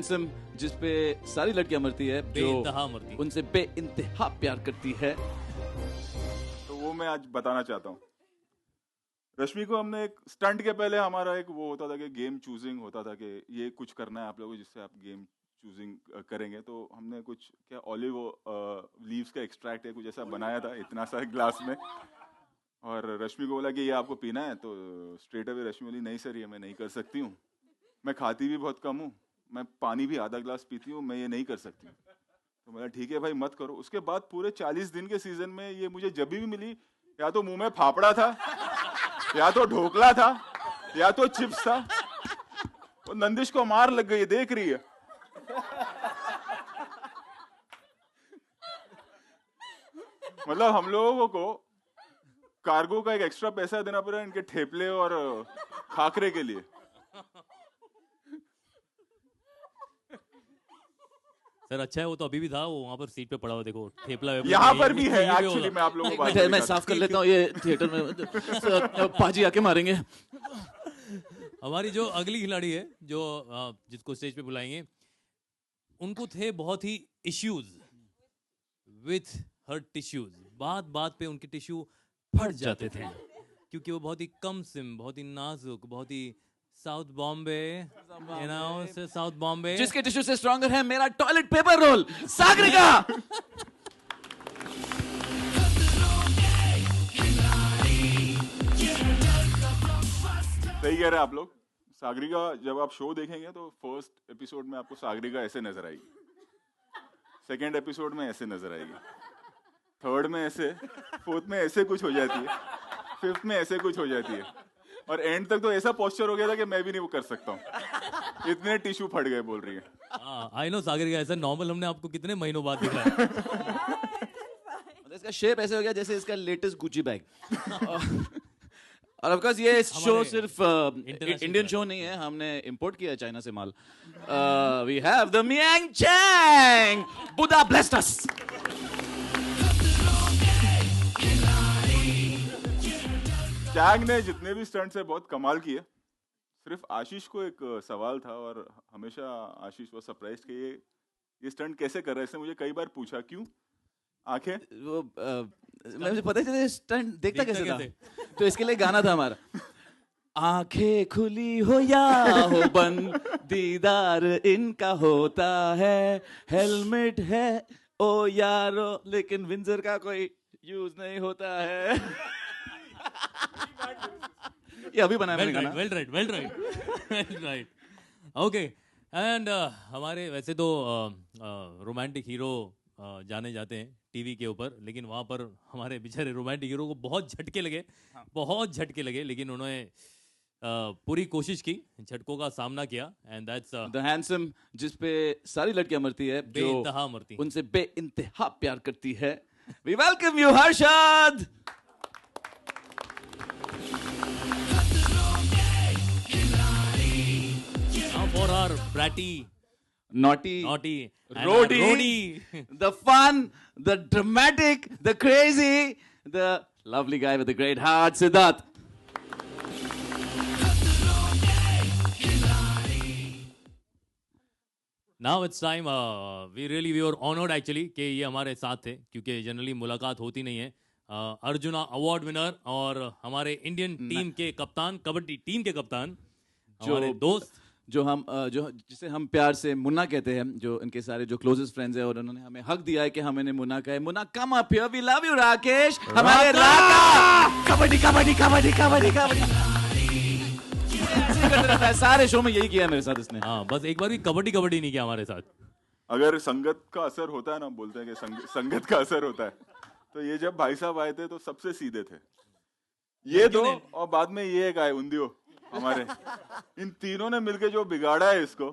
Handsome जिस पे सारी लड़कियां मरती है, बेइंतहा मरती। उनसे बेइंतहा प्यार करती है। तो वो मैं आज बताना चाहता हूँ। रश्मि को हमने एक स्टंट के पहले हमारा एक वो होता था कि गेम चूजिंग होता था कि ये कुछ करना है आप लोगों को जिससे आप गेम चूजिंग करेंगे। तो हमने कुछ क्या ऑलिव लीव्स का एक्सट्रैक्ट है कुछ ऐसा बनाया था इतना सा ग्लास में, और रश्मि को बोला कि ये आपको पीना है। तो स्ट्रेट अवे रश्मि बोली नहीं सर ये मैं नहीं कर सकती हूँ, मैं खाती भी बहुत कम हूँ, मैं पानी भी आधा ग्लास पीती हूँ, मैं ये नहीं कर सकती हूँ। तो बोला ठीक है भाई मत करो। उसके बाद पूरे 40 दिन के सीजन में ये मुझे जब भी मिली या तो मुंह में फाफड़ा था, या तो ढोकला था, या तो चिप्स था। वो नंदिश को मार लग गई, देख रही है। मतलब हम लोगों को कार्गो का एक एक्स्ट्रा पैसा देना पड़ा इनके ठेपले और खाकरे के लिए। सर अच्छा है वो तो अभी भी था, वो वहाँ पर सीट पे पड़ा हुआ देखो, ठेपला यहाँ पर भी है एक्चुअली। मैं आप लोगों को बात मैं साफ कर लेता हूँ ये थिएटर में पाजी आके मारेंगे। हमारी जो अगली खिलाड़ी है जो जिसको स्टेज पे बुलाएंगे, उनको थे बहुत ही इश्यूज विथ हर टिश्यूज। बात बात पे उनके टिश्यू फट जाते थे क्योंकि वो बहुत ही कम सिम, बहुत ही नाजुक, बहुत ही south Bombay, you know south Bombay, जिसके टिश्यू से स्ट्रॉन्गर है मेरा टॉयलेट पेपर रोल, सागरिका। सही कह रहे हैं आप लोग। सागरिका जब आप शो देखेंगे तो फर्स्ट एपिसोड में आपको सागरिका ऐसे नजर आएगी, सेकेंड एपिसोड में ऐसे नजर आएगी, थर्ड में ऐसे, फोर्थ में ऐसे कुछ हो जाती है, फिफ्थ में ऐसे कुछ हो जाती है, और एंड तक तो ऐसा पोस्चर हो गया था कि मैं भी नहीं वो कर सकता हूँ, इतने टिश्यू फट गए बोल रही है। आई नो सागरिका, ऐसा नॉर्मल हमने आपको कितने महीनों बाद दिखा है। इसका शेप ऐसे हो गया जैसे इसका लेटेस्ट गुची बैग। और ऑफ कोर्स ये शो सिर्फ इंडियन शो नहीं है, हमने इंपोर्ट किया है चाइना से माल। We have the Meiyang Chang, Buddha blessed us. Chang ने जितने भी स्टंट्स है बहुत कमाल किए। सिर्फ आशीष को एक सवाल था और हमेशा आशीष वो सरप्राइज कि ये स्टंट कैसे कर रहा है। इसने मुझे कई बार पूछा क्यों आंखें, वो मुझे पता ही नहीं स्टंट देखता कैसे था। तो इसके लिए गाना था हमारा, आंखें खुली हो या हो बंद, दीदार इनका होता है, हेलमेट है ओ यारो लेकिन विंजर का कोई यूज नहीं होता है। ये अभी बनाया मैंने गाना। Well right. ओके एंड हमारे वैसे तो रोमांटिक हीरो जाने जाते हैं टीवी के ऊपर, लेकिन वहाँ पर हमारे बेचारे रोमांटिक हीरो को बहुत झटके लगे, लेकिन उन्होंने पूरी कोशिश की, झटकों का सामना किया, एंड दैट्स द हैंडसम जिस पे सारी लड़कियां मरती है, बेइंतहा मरती, उनसे बेइंतहा प्यार करती है। We welcome you Harshad. for our bratty, naughty, Rodi, the fun, the dramatic, the crazy, the lovely guy with the great heart, Siddharth. Now it's time. We were honored actually कि ये हमारे साथ थे, क्योंकि जनरली मुलाकात होती नहीं है। अर्जुना अवार्ड विनर और हमारे इंडियन टीम के कप्तान, कबड्डी टीम के कप्तान, हमारे दोस्त, जो जिसे हम प्यार से मुन्ना कहते हैं, जो इनके सारे जो क्लोजेस्ट फ्रेंड्स हैं, और उन्होंने हमें हक दिया है कि हम इन्हें मुन्ना कहें। Munna come up here, we love you Rakesh, हमारे राका। कबड्डी सारे शो में यही किया मेरे साथ इसने। हाँ, बस एक बार भी कबड्डी नहीं किया हमारे साथ। अगर संगत का असर होता है ना, बोलते हैं कि संगत का असर होता है, तो ये जब भाई साहब आए थे तो सबसे सीधे थे ये दो, और बाद में ये एक आए उंदियो हमारे, इन तीनों ने मिलके जो बिगाड़ा है इसको।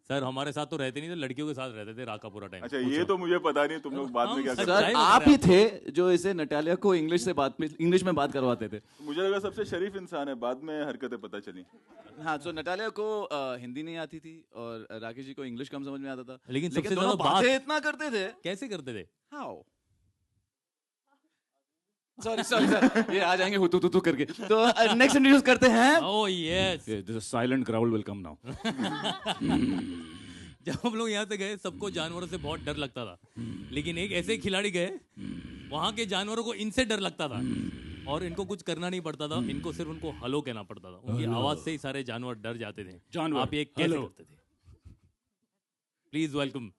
सर हमारे साथ तो रहते नहीं थे, लड़कियों के साथ रहते थे राका पूरा टाइम। अच्छा ये तो मुझे पता नहीं तुम लोग बाद में क्या करते। सर आप ही थे जो इसे नटालिया को इंग्लिश में बात करवाते थे। मुझे लगा सबसे शरीफ इंसान है, बाद में हरकतें पता चली। हाँ, तो नटालिया को हिंदी नहीं आती थी और राकेश जी को इंग्लिश कम समझ में आता था, लेकिन सबसे दोनों बातें इतना करते थे। कैसे करते थे? हाउ सॉरी ये आ जाएंगे हुतू करके। तो नेक्स्ट इंट्रोड्यूस करते हैं। Oh yes, this silent growl will come now. जब हम लोग यहाँ से गए सबको जानवरों से बहुत डर लगता था, लेकिन एक ऐसे खिलाड़ी गए वहां के जानवरों को इनसे डर लगता था और इनको कुछ करना नहीं पड़ता था, इनको सिर्फ उनको हलो कहना पड़ता था, उनकी आवाज से ही सारे जानवर डर जाते थे। आप ये कैसे करते थे? प्लीज वेलकम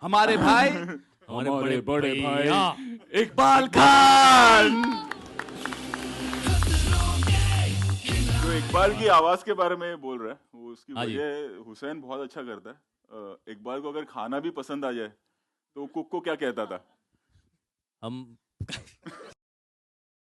हमारे भाई, हमारे बड़े भाई इकबाल खान। जो इकबाल की आवाज के बारे में बोल रहा है, वो उसकी हाँ जी। वजह हुसैन बहुत अच्छा करता है। इकबाल को अगर खाना भी पसंद आ जाए तो कुक को क्या कहता था? हम